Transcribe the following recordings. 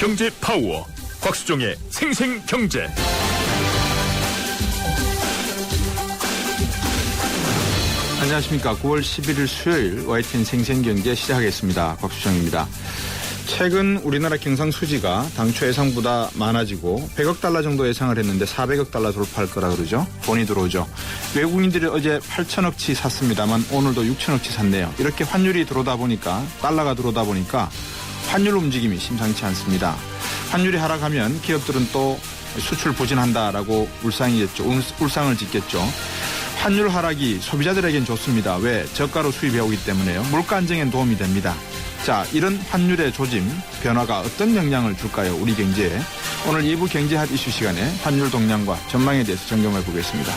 경제 파워 곽수종의 생생경제. 안녕하십니까. 9월 11일 수요일 YTN 생생경제 시작하겠습니다. 곽수정입니다. 최근 우리나라 경상수지가 당초 예상보다 많아지고 100억 달러 정도 예상을 했는데 400억 달러 돌파할 거라 그러죠. 돈이 들어오죠. 외국인들이 어제 8천억치 샀습니다만 오늘도 6천억치 샀네요. 이렇게 환율이 들어오다 보니까, 달러가 들어오다 보니까 환율 움직임이 심상치 않습니다. 환율이 하락하면 기업들은 또 수출 부진한다라고 울상을 짓겠죠. 환율 하락이 소비자들에겐 좋습니다. 왜? 저가로 수입해오기 때문에요. 물가 안정엔 도움이 됩니다. 자, 이런 환율의 조짐, 변화가 어떤 영향을 줄까요? 우리 경제에. 오늘 2부 경제핫 이슈 시간에 환율 동향과 전망에 대해서 점검해 보겠습니다.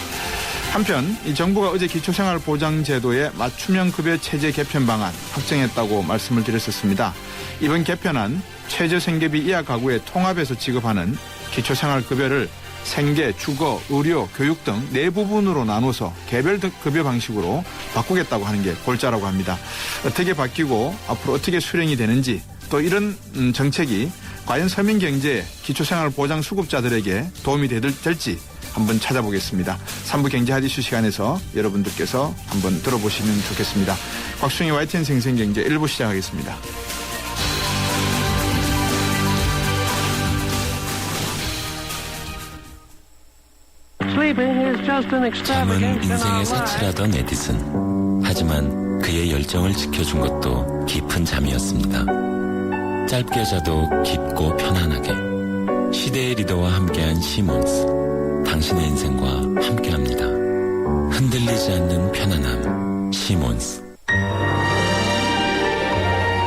한편 이 정부가 어제 기초생활보장제도의 맞춤형 급여 체제 개편 방안 확정했다고 말씀을 드렸었습니다. 이번 개편안 최저생계비 이하 가구에 통합해서 지급하는 기초생활급여를 생계, 주거, 의료, 교육 등 네 부분으로 나눠서 개별 급여 방식으로 바꾸겠다고 하는 게 골자라고 합니다. 어떻게 바뀌고 앞으로 어떻게 수령이 되는지, 또 이런 정책이 과연 서민경제에 기초생활보장 수급자들에게 도움이 될지 한번 찾아보겠습니다. 3부 경제핫 이슈 시간에서 여러분들께서 한번 들어보시면 좋겠습니다. 곽수영의 YTN 생생경제 1부 시작하겠습니다. 잠은 인생의 사치라던 에디슨. 하지만 그의 열정을 지켜준 것도 깊은 잠이었습니다. 짧게 자도 깊고 편안하게. 시대의 리더와 함께한 시몬스. 당신의 인생과 함께합니다. 흔들리지 않는 편안함. 시몬스.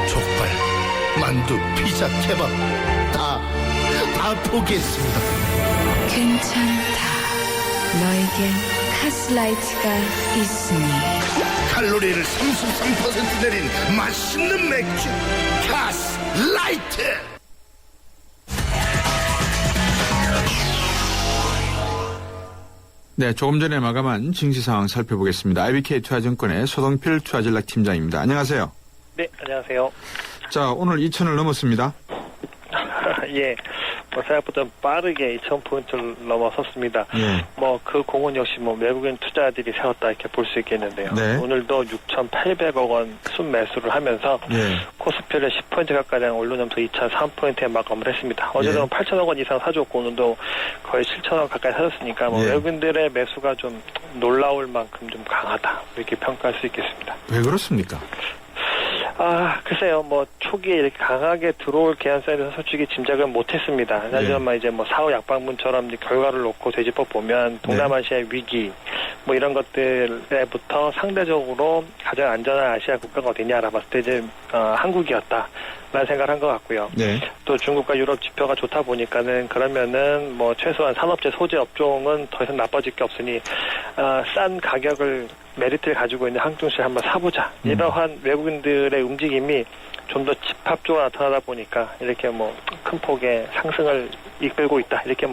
족발, 만두, 피자, 케밥 다 포기했습니다. 괜찮다. 너에겐 카스라이트가 있으니. 칼로리를 33% 내린 맛있는 맥주 카스라이트. 네, 조금 전에 마감한 증시 상황 살펴보겠습니다. IBK 투자증권의 소동필 투자전략 팀장입니다. 안녕하세요. 네, 안녕하세요. 자, 오늘 2천을 넘었습니다. 예, 생각보다 빠르게 2,000포인트를 넘어섰습니다. 예. 그 공은 역시 외국인 투자들이 세웠다 이렇게 볼 수 있겠는데요. 네. 오늘도 6,800억 원 순매수를 하면서 예. 코스피를 10포인트 가까이 올려놓으면서 2,003포인트에 마감을 했습니다. 어제도 예. 8천억 원 이상 사줬고 오늘도 거의 7천억 가까이 사줬으니까 예. 외국인들의 매수가 좀 놀라울 만큼 좀 강하다 이렇게 평가할 수 있겠습니다. 왜 그렇습니까? 글쎄요, 초기에 이렇게 강하게 들어올 개연성에 대해서 솔직히 짐작은 못했습니다. 하지만 이제 사후 약방문처럼 이제 결과를 놓고 되짚어 보면 동남아시아의 위기, 이런 것들에부터 상대적으로 가장 안전한 아시아 국가가 어디냐 알아봤을 때 이제, 한국이었다. 라는 생각을 한 것 같고요. 네. 또 중국과 유럽 지표가 좋다 보니까는 그러면은 최소한 산업재 소재 업종은 더 이상 나빠질 게 없으니, 싼 가격을 메리트를 가지고 있는 한국 증시를 한번 사보자. 이러한 외국인들의 움직임이 좀 더 집합적으로 나타나다 보니까 이렇게 큰 폭의 상승을 이끌고 있다. 이렇게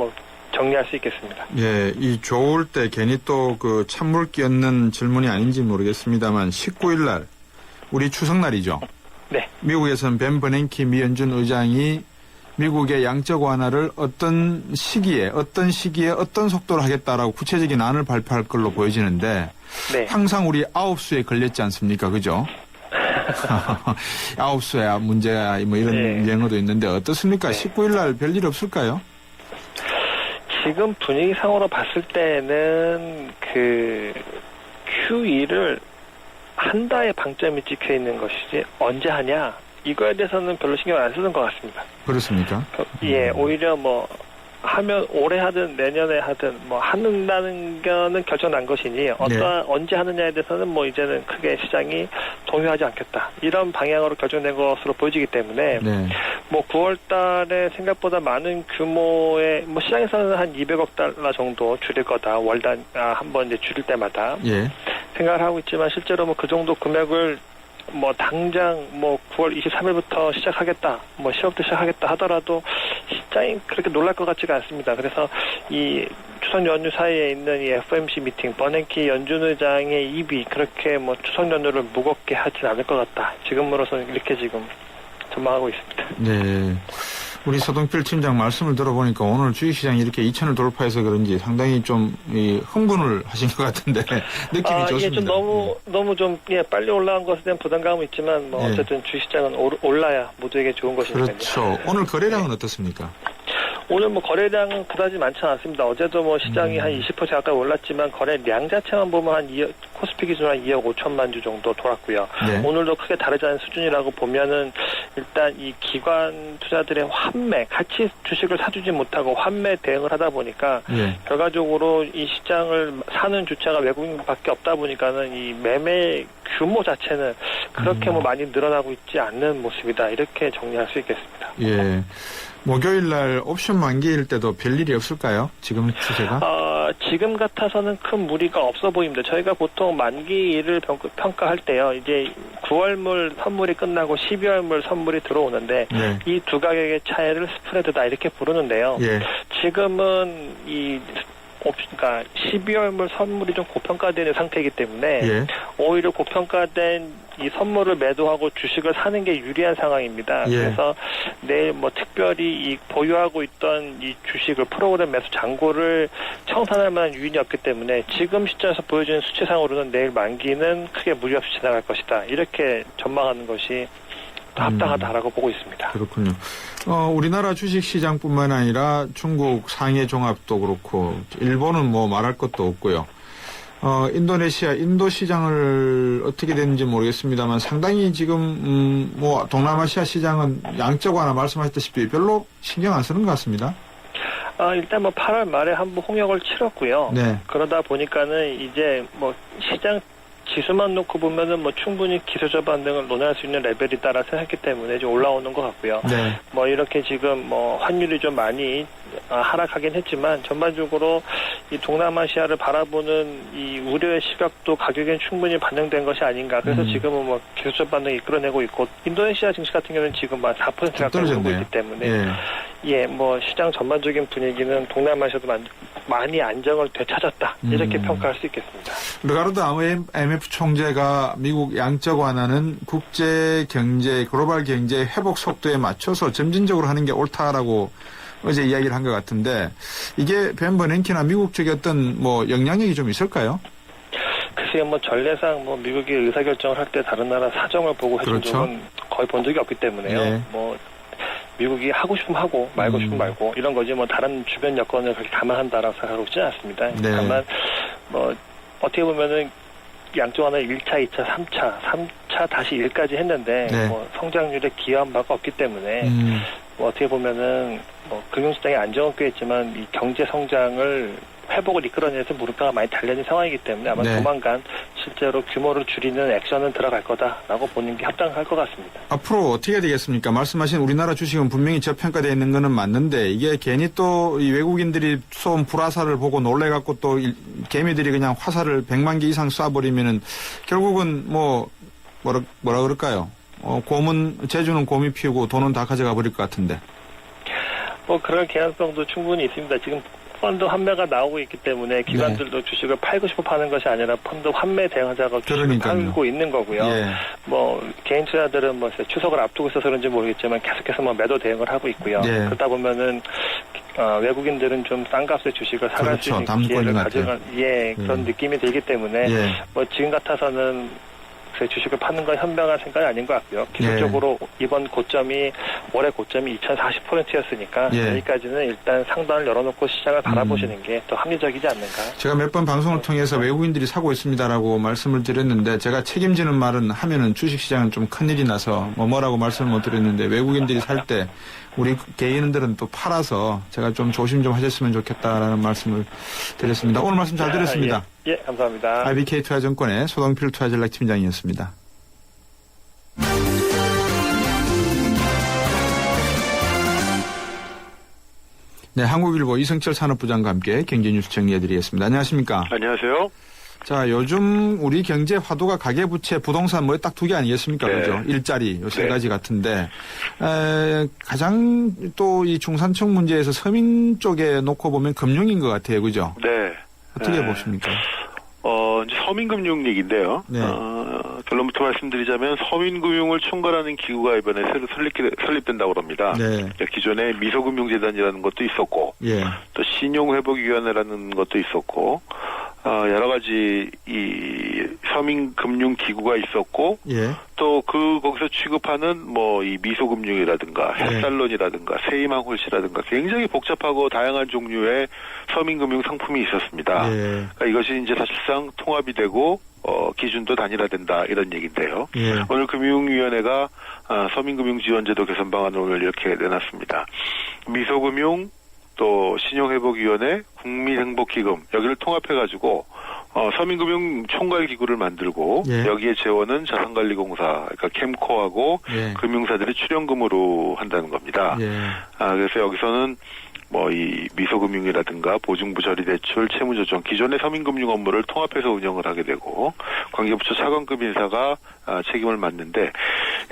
정리할 수 있겠습니다. 예, 이 좋을 때 괜히 또 찬물 끼얹는 질문이 아닌지 모르겠습니다만 19일 날 우리 추석날이죠. 네. 미국에서는 벤 버냉키 미 연준 의장이 미국의 양적 완화를 어떤 시기에 어떤 속도로 하겠다라고 구체적인 안을 발표할 걸로 보여지는데 네. 항상 우리 아홉수에 걸렸지 않습니까? 그죠? 아홉수야 문제야 이런 유행어도 있는데 어떻습니까? 19일 날 별일 없을까요? 지금 분위기상으로 봤을 때는 Q2를 한 달의 방점이 찍혀 있는 것이지 언제 하냐 이거에 대해서는 별로 신경 안 쓰는 것 같습니다. 그렇습니까? 예, 오히려 하면 올해 하든 내년에 하든 한다는 거는 결정난 것이니 언제 하느냐에 대해서는 이제는 크게 시장이 동요하지 않겠다 이런 방향으로 결정된 것으로 보여지기 때문에 9월 달에 생각보다 많은 규모의 시장에서는 한 200억 달러 정도 줄일 거다 월단 한번 이제 줄일 때마다 생각을 하고 있지만 실제로 그 정도 금액을 당장 9월 23일부터 시작하겠다, 10월부터 시작하겠다 하더라도 시장이 그렇게 놀랄 것 같지가 않습니다. 그래서 이 추석 연휴 사이에 있는 이 FOMC 미팅, 버냉키 연준 의장의 입이 그렇게 추석 연휴를 무겁게 하진 않을 것 같다. 지금으로서는 이렇게 지금 전망하고 있습니다. 네. 우리 서동필 팀장 말씀을 들어보니까 오늘 주식시장이 이렇게 2천을 돌파해서 그런지 상당히 좀 흥분을 하신 것 같은데 느낌이 좋습니다. 이게 좀 너무 좀 빨리 올라간 것에 대한 부담감은 있지만 뭐 어쨌든 주식시장은 올라야 모두에게 좋은 것이니까요. 그렇죠. 오늘 거래량은 어떻습니까? 오늘 뭐 거래량은 그다지 많지 않습니다. 어제도 뭐 시장이 한 20% 가까이 올랐지만 거래량 자체만 보면 한 코스피 기준으로 한 2억 5천만 주 정도 돌았고요. 네. 오늘도 크게 다르지 않은 수준이라고 보면은 일단 이 기관 투자들의 환매, 같이 주식을 사주지 못하고 환매 대응을 하다 보니까 결과적으로 이 시장을 사는 주체가 외국인밖에 없다 보니까는 이 매매 규모 자체는 그렇게 뭐 많이 늘어나고 있지 않는 모습이다. 이렇게 정리할 수 있겠습니다. 예. 목요일 날 옵션 만기일 때도 별일이 없을까요? 지금 추세가? 지금 같아서는 큰 무리가 없어 보입니다. 저희가 보통 만기일을 평가할 때요. 이제 9월물 선물이 끝나고 12월물 선물이 들어오는데 이 두 가격의 차이를 스프레드다 이렇게 부르는데요. 지금은 그러니까 12월물 선물이 좀 고평가되는 상태이기 때문에 오히려 고평가된 이 선물을 매도하고 주식을 사는 게 유리한 상황입니다. 그래서 내일 뭐 특별히 이 보유하고 있던 이 주식을 프로그램 매수 잔고를 청산할 만한 유인이 없기 때문에 지금 시점에서 보여주는 수치상으로는 내일 만기는 크게 무리 없이 지나갈 것이다. 이렇게 전망하는 것이 합당하다라고 보고 있습니다. 그렇군요. 우리나라 주식시장뿐만 아니라 중국 상해 종합도 그렇고 일본은 뭐 말할 것도 없고요. 인도네시아, 인도 시장을 어떻게 되는지 모르겠습니다만 상당히 지금 뭐 동남아시아 시장은 양적완화 말씀하셨다시피 별로 신경 안 쓰는 것 같습니다. 일단 뭐 8월 말에 한번 홍역을 치렀고요. 그러다 보니까는 이제 뭐 시장 지수만 놓고 보면은 뭐 충분히 기술적 반등을 논할 수 있는 레벨이다라 생각했기 때문에 좀 올라오는 것 같고요. 뭐 이렇게 지금 뭐 환율이 좀 많이 하락하긴 했지만 전반적으로 이 동남아시아를 바라보는 이 우려의 시각도 가격엔 충분히 반영된 것이 아닌가. 그래서 지금은 뭐 기술적 반등을 이끌어내고 있고 인도네시아 증시 같은 경우는 지금 한 4% 가까이 오르고 있기 때문에 뭐 시장 전반적인 분위기는 동남아시아도 많이 안정을 되찾았다. 이렇게 평가할 수 있겠습니다. 르가르도 IMF 총재가 미국 양적 완화는 국제 경제, 글로벌 경제 회복 속도에 맞춰서 점진적으로 하는 게 옳다라고 어제 이야기를 한 것 같은데 이게 벤 버냉키나 미국 쪽에 어떤 뭐 영향력이 좀 있을까요? 글쎄요, 뭐 전례상 뭐 미국이 의사결정을 할 때 다른 나라 사정을 보고 해준 적은 거의 본 적이 없기 때문에요. 뭐 미국이 하고 싶으면 하고 말고 싶으면 말고 이런 거지 뭐 다른 주변 여건을 그렇게 감안한다라고 생각하고 있지는 않습니다. 다만 뭐 어떻게 보면은 양쪽 하나 1차, 2차, 3차 다시 1까지 했는데 뭐 성장률에 기여한 바가 없기 때문에 뭐 어떻게 보면은 뭐 금융시장의 안정은 꽤 있지만 이 경제 성장을 회복을 이끌어내서 물가가 많이 달려있는 상황이기 때문에 아마 조만간 실제로 규모를 줄이는 액션은 들어갈 거다라고 보는 게 합당할 것 같습니다. 앞으로 어떻게 되겠습니까? 말씀하신 우리나라 주식은 분명히 저평가되어 있는 거는 맞는데 이게 괜히 또 이 외국인들이 쏜 불화살을 보고 놀래갖고 또 개미들이 그냥 화살을 100만 개 이상 쏴버리면은 결국은 뭐라 그럴까요? 제주는 곰이 피우고 돈은 다 가져가 버릴 것 같은데. 뭐 그런 개연성도 충분히 있습니다. 지금 펀드 환매가 나오고 있기 때문에 기관들도 주식을 팔고 싶어 파는 것이 아니라 펀드 환매 대응하자고 주식을 팔고 있는 거고요. 뭐 개인 투자들은 뭐 추석을 앞두고 있어서 그런지 모르겠지만 계속해서 뭐 매도 대응을 하고 있고요. 그러다 보면은 외국인들은 좀 싼 값에 주식을 사갈 수 있는 기회를 가져간 그런 느낌이 들기 때문에 뭐 지금 같아서는 주식을 파는 건 현명한 생각이 아닌 것 같고요. 기술적으로 이번 고점이 올해 고점이 2040%였으니까 여기까지는 일단 상단을 열어놓고 시장을 바라보시는 게 더 합리적이지 않는가. 제가 몇 번 방송을 통해서 외국인들이 사고 있습니다라고 말씀을 드렸는데 제가 책임지는 말은 하면은 주식시장은 좀 큰일이 나서 뭐라고 말씀을 못 드렸는데 외국인들이 살 때 우리 개인들은 또 팔아서 제가 좀 조심 좀 하셨으면 좋겠다라는 말씀을 드렸습니다. 오늘 말씀 잘 들었습니다. 예, 감사합니다. IBK 투자증권의 소동필 투자전략팀장이었습니다. 네, 한국일보 이승철 산업부장과 함께 경제뉴스 정리해드리겠습니다. 안녕하십니까? 안녕하세요. 자, 요즘 우리 경제 화두가 가계부채, 부동산 뭐 딱 두 개 아니겠습니까? 그죠? 일자리, 요 세 가지 같은데, 가장 또 이 중산층 문제에서 서민 쪽에 놓고 보면 금융인 것 같아요. 그죠? 네. 어떻게 보십니까? 이제 서민금융 얘기인데요. 결론부터 말씀드리자면 서민금융을 총괄하는 기구가 이번에 새로 설립된다고 합니다. 네. 기존에 미소금융재단이라는 것도 있었고 예. 또 신용회복위원회라는 것도 있었고 여러 가지 이 서민금융기구가 있었고 예. 또 거기서 취급하는 뭐 이 미소금융이라든가 햇살론이라든가 세이망홀씨라든가 굉장히 복잡하고 다양한 종류의 서민금융 상품이 있었습니다. 예. 그러니까 이것이 이제 사실상 통합이 되고 기준도 단일화된다 이런 얘기인데요. 예. 오늘 금융위원회가 서민금융지원제도 개선 방안을 오늘 이렇게 내놨습니다. 미소금융 또 신용회복위원회, 국민행복기금 여기를 통합해가지고 서민금융 총괄기구를 만들고 예. 여기에 재원은 자산관리공사 그러니까 캠코하고 예. 금융사들이 출연금으로 한다는 겁니다. 예. 그래서 여기서는 뭐 이 미소금융이라든가 보증부 처리대출, 채무조정 기존의 서민금융 업무를 통합해서 운영을 하게 되고 관계부처 차관급 인사가 책임을 맡는데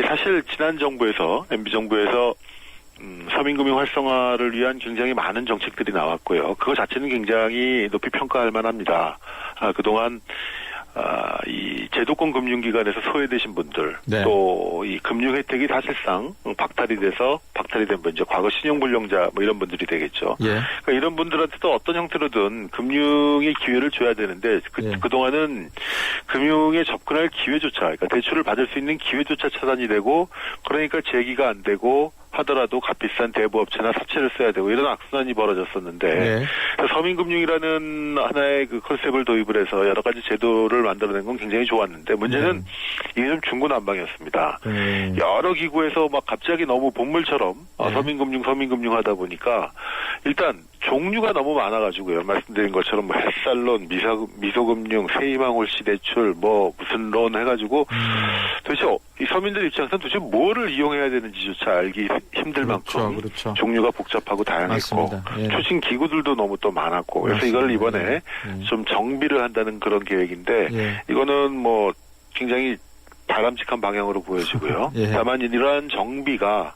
사실 지난 정부에서 MB 정부에서 서민금융 활성화를 위한 굉장히 많은 정책들이 나왔고요. 그거 자체는 굉장히 높이 평가할 만합니다. 그동안 이 제도권 금융기관에서 소외되신 분들 네. 또 이 금융 혜택이 사실상 박탈이 된 분 이제 과거 신용불량자 뭐 이런 분들이 되겠죠. 예. 그러니까 이런 분들한테도 어떤 형태로든 금융의 기회를 줘야 되는데 그동안은 금융에 접근할 기회조차 그러니까 대출을 받을 수 있는 기회조차 차단이 되고 그러니까 제기가 안 되고 하더라도 값비싼 대부업체나 사채를 써야 되고 이런 악순환이 벌어졌었는데 네. 서민금융이라는 하나의 그 컨셉을 도입을 해서 여러 가지 제도를 만들어낸 건 굉장히 좋았는데 문제는 이게 좀 중구난방이었습니다. 여러 기구에서 막 갑자기 너무 본물처럼 서민금융 하다 보니까 일단 종류가 너무 많아가지고요. 말씀드린 것처럼 뭐 햇살론, 미소금융, 세이망홀씨 대출, 뭐 무슨 론 해가지고 도대체 이 서민들 입장에서는 도대체 뭐를 이용해야 되는지조차 알기 힘들 만큼 그렇죠. 종류가 복잡하고 다양했고 예. 초신 기구들도 너무 또 많았고 그래서 이걸 이번에 좀 정비를 한다는 그런 계획인데 이거는 뭐 굉장히 바람직한 방향으로 보여지고요. 예. 다만 이러한 정비가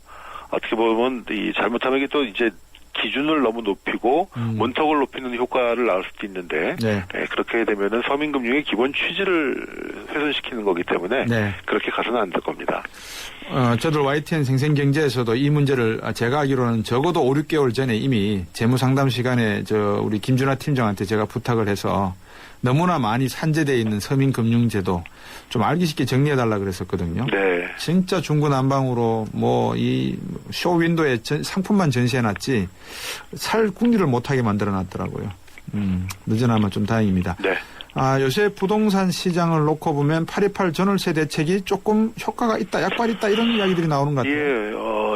어떻게 보면 잘못하면 이게 또 이제 기준을 너무 높이고 문턱을 높이는 효과를 낳을 수도 있는데 그렇게 되면은 서민금융의 기본 취지를 훼손시키는 거기 때문에 그렇게 가서는 안 될 겁니다. 저들 YTN 생생경제에서도 이 문제를 제가 알기로는 적어도 5, 6개월 전에 이미 재무상담 시간에 우리 김준하 팀장한테 제가 부탁을 해서 너무나 많이 산재되어 있는 서민금융제도 좀 알기 쉽게 정리해달라 그랬었거든요. 네. 진짜 중구난방으로 뭐 이 쇼윈도에 상품만 전시해놨지 살 궁리를 못하게 만들어놨더라고요. 늦어나면 좀 다행입니다. 네. 요새 부동산 시장을 놓고 보면 828 전월세 대책이 조금 효과가 있다, 약발이 있다 이런 이야기들이 나오는 것 같아요. 예,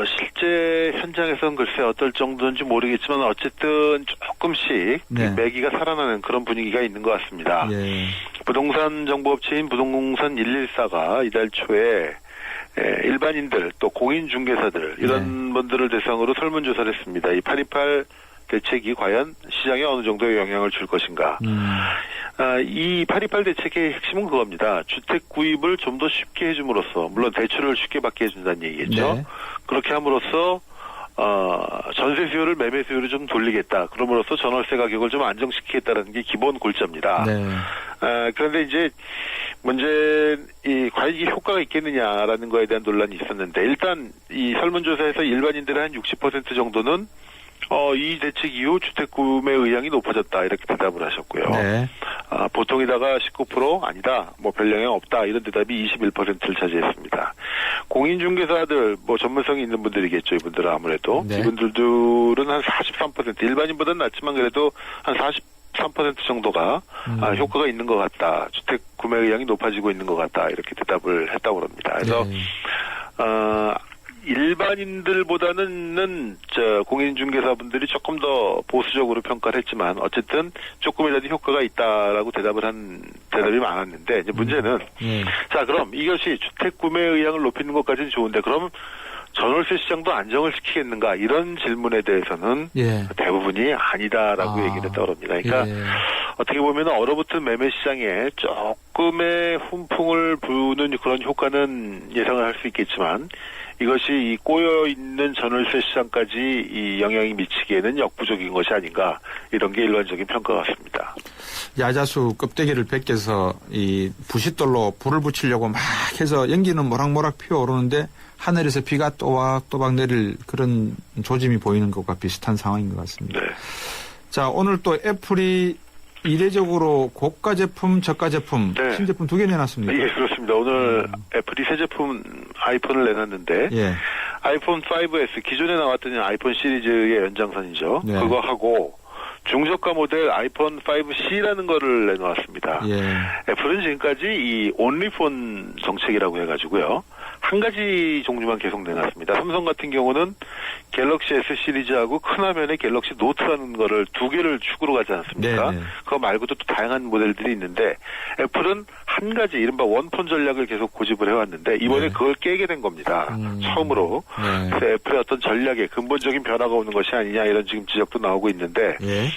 실제 현장에서는 글쎄 어떨 정도인지 모르겠지만 어쨌든 조금씩 매기가 살아나는 그런 분위기가 있는 것 같습니다. 예. 부동산 정보업체인 부동산 114가 이달 초에 일반인들 또 공인중개사들 이런 분들을 대상으로 설문조사를 했습니다. 이 828 대책이 과연 시장에 어느 정도의 영향을 줄 것인가. 이 828 대책의 핵심은 그겁니다. 주택 구입을 좀 더 쉽게 해줌으로써 물론 대출을 쉽게 받게 해준다는 얘기겠죠. 그렇게 함으로써 전세 수요를 매매 수요를 좀 돌리겠다. 그럼으로써 전월세 가격을 좀 안정시키겠다는 게 기본 골자입니다. 그런데 이제 과연 이게 효과가 있겠느냐라는 거에 대한 논란이 있었는데 일단 이 설문조사에서 일반인들의 한 60% 정도는 이 대책 이후 주택 구매 의향이 높아졌다 이렇게 대답을 하셨고요. 보통이다가 19% 아니다. 뭐 별 영향 없다. 이런 대답이 21%를 차지했습니다. 공인중개사들 뭐 전문성이 있는 분들이겠죠. 이분들은 아무래도 이분들은 한 43% 일반인보다는 낮지만 그래도 한 43% 정도가 효과가 있는 것 같다. 주택 구매 의향이 높아지고 있는 것 같다. 이렇게 대답을 했다고 합니다. 그래서 일반인들보다는 공인중개사분들이 조금 더 보수적으로 평가를 했지만 어쨌든 조금이라도 효과가 있다라고 대답이 많았는데 이제 문제는 자 그럼 이것이 주택 구매 의향을 높이는 것까지는 좋은데 그럼 전월세 시장도 안정을 시키겠는가 이런 질문에 대해서는 대부분이 아니다라고 얘기를 했다고 합니다. 그러니까 어떻게 보면 얼어붙은 매매 시장에 조금의 훈풍을 부는 그런 효과는 예상을 할 수 있겠지만 이것이 이 꼬여있는 전월세 시장까지 이 영향이 미치기에는 역부족인 것이 아닌가 이런 게 일반적인 평가 같습니다. 야자수 껍데기를 벗겨서 이 부싯돌로 불을 붙이려고 막 해서 연기는 모락모락 피어오르는데 하늘에서 비가 또박또박 내릴 그런 조짐이 보이는 것과 비슷한 상황인 것 같습니다. 네. 자, 오늘 또 애플이 이례적으로 고가 제품, 저가 제품, 네. 신제품 2개 내놨습니다. 예, 그렇습니다. 오늘 애플이 새 제품 아이폰을 내놨는데 예. 아이폰 5S 기존에 나왔던 아이폰 시리즈의 연장선이죠. 네. 그거 하고 중저가 모델 아이폰 5C라는 거를 내놓았습니다. 예. 애플은 지금까지 이 온리폰 정책이라고 해가지고요. 한 가지 종류만 계속 내놨습니다. 삼성 같은 경우는 갤럭시 S 시리즈하고 큰 화면의 갤럭시 노트라는 거를 2개를 축으로 가지 않습니까? 네네. 그거 말고도 또 다양한 모델들이 있는데 애플은 한 가지 이른바 원폰 전략을 계속 고집을 해왔는데 이번에 네. 그걸 깨게 된 겁니다. 처음으로. 네. 그래서 애플의 어떤 전략에 근본적인 변화가 오는 것이 아니냐 이런 지금 지적도 나오고 있는데 예.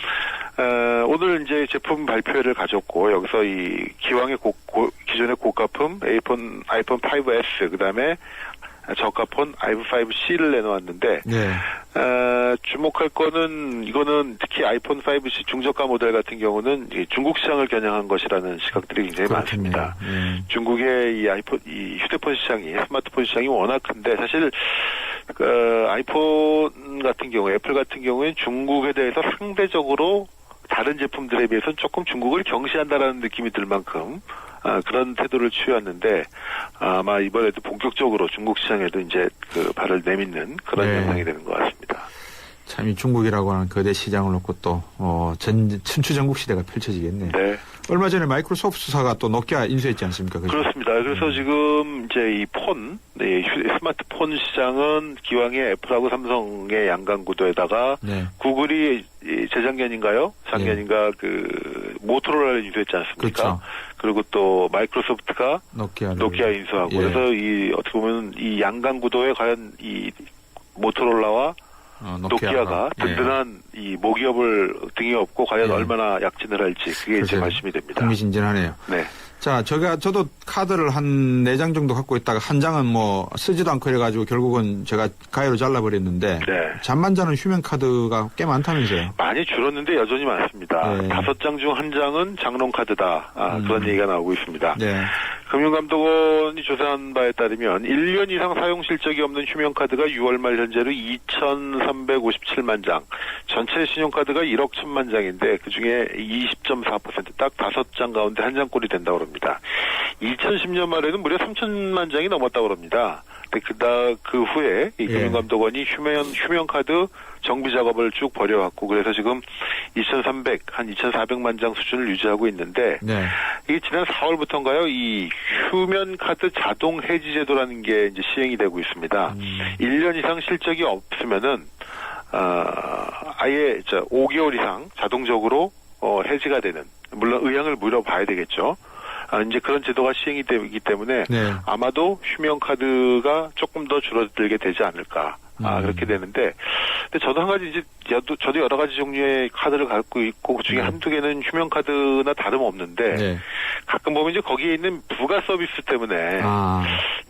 오늘 이제 제품 발표회를 가졌고 여기서 이 기왕의 기존의 고가품 아이폰 5S 그다음에 저가폰 아이폰 5C를 내놓았는데 네. 주목할 거는 이거는 특히 아이폰 5C 중저가 모델 같은 경우는 이 중국 시장을 겨냥한 것이라는 시각들이 굉장히 그렇겠네요. 많습니다. 중국의 이 휴대폰 시장이 스마트폰 시장이 워낙 큰데 사실 아이폰 같은 경우 애플 같은 경우에는 중국에 대해서 상대적으로 다른 제품들에 비해서는 조금 중국을 경시한다라는 느낌이 들 만큼 그런 태도를 취해왔는데 아마 이번에도 본격적으로 중국 시장에도 이제 그 발을 내딛는 그런 네. 현상이 되는 것 같습니다. 참 이 중국이라고 하는 거대 시장을 놓고 또 천추전국 시대가 펼쳐지겠네요. 네. 얼마 전에 마이크로소프트사가 또 노키아 인수했지 않습니까? 그죠? 그렇습니다. 그래서 지금 이제 이 스마트폰 시장은 기왕의 애플하고 삼성의 양강 구도에다가 네. 구글이 재작년인가요? 작년인가 그 모토로라를 인수했지 않습니까? 그렇죠. 그리고 또 마이크로소프트가 노키아 인수하고 예. 그래서 이 어떻게 보면 이 양강 구도에 과연 이 모토로라와 노키아가 든든한 이 모기업을 등에 업고 과연 예. 얼마나 약진을 할지 그게 이제 말씀이 됩니다. 흥미진진하네요. 네. 자, 저도 카드를 한 4장 정도 갖고 있다가 한 장은 뭐 쓰지도 않고 그래가지고 결국은 제가 가위로 잘라버렸는데 네. 잠만 자는 휴면 카드가 꽤 많다면서요. 많이 줄었는데 여전히 많습니다. 네. 5장 중 1장은 장롱 카드다. 그런 얘기가 나오고 있습니다. 네. 금융감독원이 조사한 바에 따르면 1년 이상 사용 실적이 없는 휴면카드가 6월 말 현재로 2,357만 장, 전체 신용카드가 1억 1천만 장인데 그중에 20.4%딱 5장 가운데 한 장꼴이 된다고 합니다. 2010년 말에는 무려 3천만 장이 넘었다고 합니다. 근데 그 후에 이 금융감독원이 휴면카드 정비 작업을 쭉 벌여왔고 그래서 지금 2,300, 한 2,400만 장 수준을 유지하고 있는데 네. 이게 지난 4월부터인가요? 이 휴면카드 자동 해지 제도라는 게 이제 시행이 되고 있습니다. 1년 이상 실적이 없으면은 아예 5개월 이상 자동적으로 해지가 되는 물론 의향을 물어봐야 되겠죠. 이제 그런 제도가 시행이 되기 때문에 네. 아마도 휴면카드가 조금 더 줄어들게 되지 않을까. 그렇게 되는데, 근데 저도 한 가지 저도 여러 가지 종류의 카드를 갖고 있고, 그 중에 한두 개는 휴면카드나 다름없는데, 네. 가끔 보면 이제 거기에 있는 부가 서비스 때문에,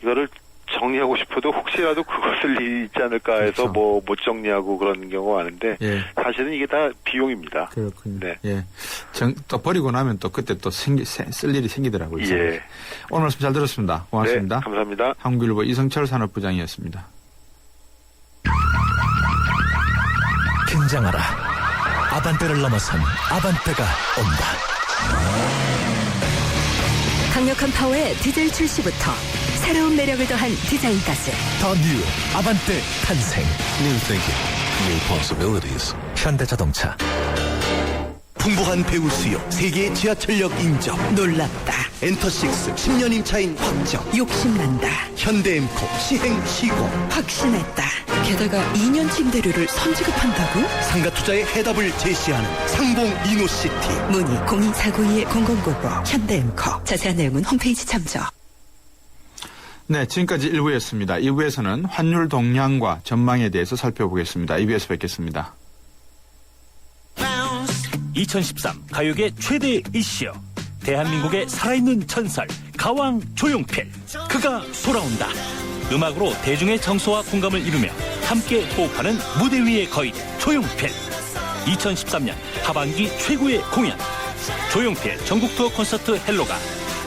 이거를 정리하고 싶어도 혹시라도 그것을 잊지 않을까 해서 그렇죠. 못 정리하고 그런 경우가 많은데, 예. 사실은 이게 다 비용입니다. 그렇군요. 네. 예. 또 버리고 나면 또 그때 또 쓸 일이 생기더라고요. 예. 오늘 말씀 잘 들었습니다. 고맙습니다. 네, 감사합니다. 한국일보 이성철 산업부장이었습니다. 긴장하라. 아반떼를 넘어선 아반떼가 온다. 강력한 파워의 디젤 출시부터 새로운 매력을 더한 디자인까지 더 뉴 아반떼 탄생. New thinking, new possibilities. 현대자동차. 풍부한 배우 수요, 세계 지하철역 인정. 놀랍다. 엔터식스 10년 임차인 확정. 욕심난다. 현대엠코 시행 시공. 확신했다. 게다가 2년 침대료를 선지급한다고? 상가투자의 해답을 제시하는 상봉 이노시티. 문의 02-492-0099 현대엠코. 자세한 내용은 홈페이지 참조. 네, 지금까지 1부였습니다. 2부에서는 환율 동향과 전망에 대해서 살펴보겠습니다. 2부에서 뵙겠습니다. 2013 가요계 최대 이슈 대한민국의 살아있는 전설 가왕 조용필 그가 돌아온다. 음악으로 대중의 정서와 공감을 이루며 함께 호흡하는 무대 위의 거인 조용필 2013년 하반기 최고의 공연 조용필 전국 투어 콘서트 헬로가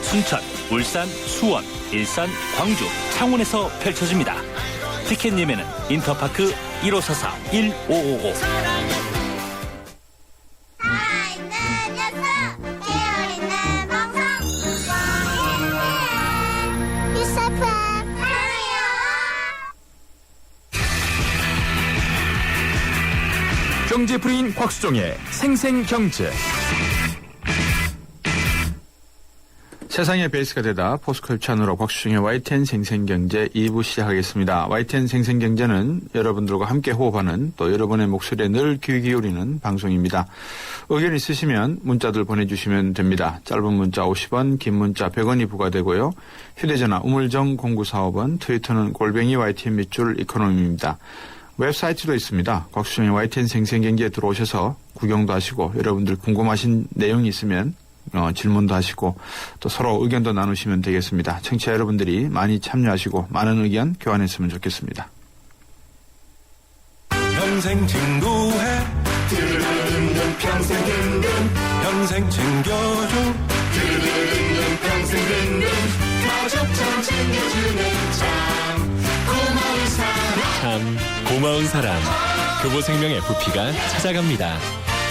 순천, 울산, 수원, 일산, 광주, 창원에서 펼쳐집니다. 티켓 예매는 인터파크 1544-1555. 경제프리인 곽수종의 생생경제. 세상의 베이스가 되다 포스코 협찬으로 곽수종의 YTN 생생경제 2부 시작하겠습니다. YTN 생생경제는 여러분들과 함께 호흡하는 또 여러분의 목소리에 늘 귀 기울이는 방송입니다. 의견 있으시면 문자들 보내주시면 됩니다. 짧은 문자 50원, 긴 문자 100원이 부과되고요. 휴대전화 우물정 0945번, 트위터는 @ YTN 밑줄 이코노미입니다. 웹사이트도 있습니다. 곽수종의 YTN 생생경제에 들어오셔서 구경도 하시고 여러분들 궁금하신 내용이 있으면 질문도 하시고 또 서로 의견도 나누시면 되겠습니다. 청취자 여러분들이 많이 참여하시고 많은 의견 교환했으면 좋겠습니다. 평생 친구해 평생 든든 평생 챙겨줘 평생 든든 가족처럼 챙겨주는 참 고마운 사람. 참 고마운 사람. 교보생명 FP가 찾아갑니다.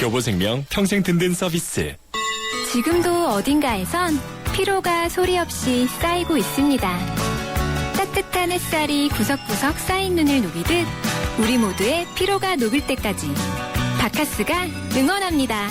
교보생명 평생 든든 서비스. 지금도 어딘가에선 피로가 소리 없이 쌓이고 있습니다. 따뜻한 햇살이 구석구석 쌓인 눈을 녹이듯 우리 모두의 피로가 녹을 때까지 바카스가 응원합니다.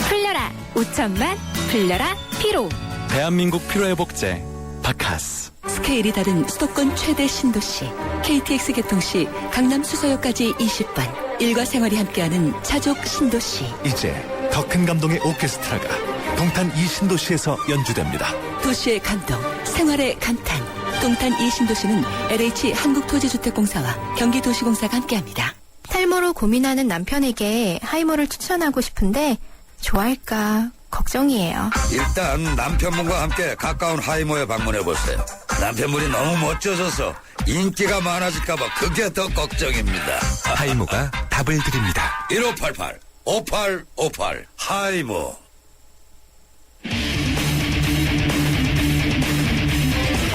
풀려라 5천만 풀려라 피로. 대한민국 피로회복제 바카스. 스케일이 다른 수도권 최대 신도시 KTX 개통시 강남 수서역까지 20분. 일과 생활이 함께하는 차족 신도시. 이제 더 큰 감동의 오케스트라가 동탄 이 신도시에서 연주됩니다. 도시의 감동, 생활의 감탄. 동탄 이 신도시는 LH 한국토지주택공사와 경기도시공사가 함께합니다. 탈모로 고민하는 남편에게 하이모를 추천하고 싶은데 좋아할까 걱정이에요. 일단 남편분과 함께 가까운 하이모에 방문해보세요. 남편분이 너무 멋져져서 인기가 많아질까봐 그게 더 걱정입니다. 하이모가 답을 드립니다. 1588 5858 하이모.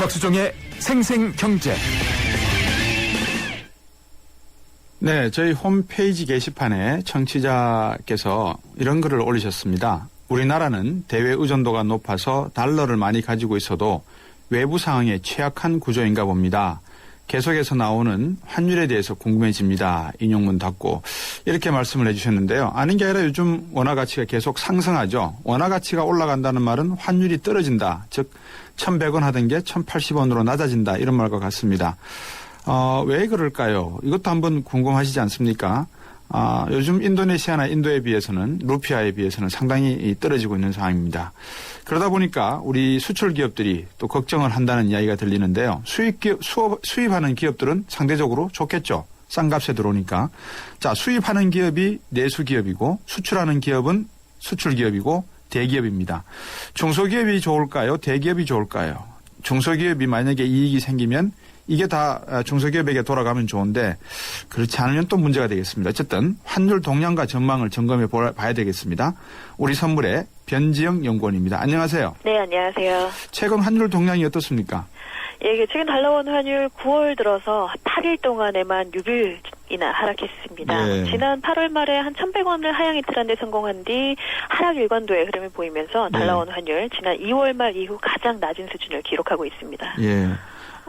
곽수종의 생생경제. 네, 저희 홈페이지 게시판에 청취자께서 이런 글을 올리셨습니다. 우리나라는 대외 의존도가 높아서 달러를 많이 가지고 있어도 외부 상황에 취약한 구조인가 봅니다. 계속해서 나오는 환율에 대해서 궁금해집니다. 인용문 닫고 이렇게 말씀을 해주셨는데요. 아닌 게 아니라 요즘 원화 가치가 계속 상승하죠. 원화 가치가 올라간다는 말은 환율이 떨어진다. 즉 1,100원 하던 게 1,080원으로 낮아진다. 이런 말과 같습니다. 왜 그럴까요? 이것도 한번 궁금하시지 않습니까? 요즘 인도네시아나 인도에 비해서는 루피아에 비해서는 상당히 떨어지고 있는 상황입니다. 그러다 보니까 우리 수출 기업들이 또 걱정을 한다는 이야기가 들리는데요. 수입하는 기업들은 상대적으로 좋겠죠. 싼 값에 들어오니까. 자, 수입하는 기업이 내수 기업이고 수출하는 기업은 수출 기업이고 대기업입니다. 중소기업이 좋을까요? 대기업이 좋을까요? 중소기업이 만약에 이익이 생기면 이게 다 중소기업에게 돌아가면 좋은데 그렇지 않으면 또 문제가 되겠습니다. 어쨌든 환율 동향과 전망을 점검해 봐야 되겠습니다. 우리 선물의 변지영 연구원입니다. 안녕하세요. 네, 안녕하세요. 최근 환율 동향이 어떻습니까? 예, 최근 달러원 환율 9월 들어서 8일 동안에만 6일이나 하락했습니다. 네. 지난 8월 말에 한 1,100원을 하향 이틀한데 성공한 뒤 하락 일관도의 흐름을 보이면서 달러원 환율 지난 2월 말 이후 가장 낮은 수준을 기록하고 있습니다. 예.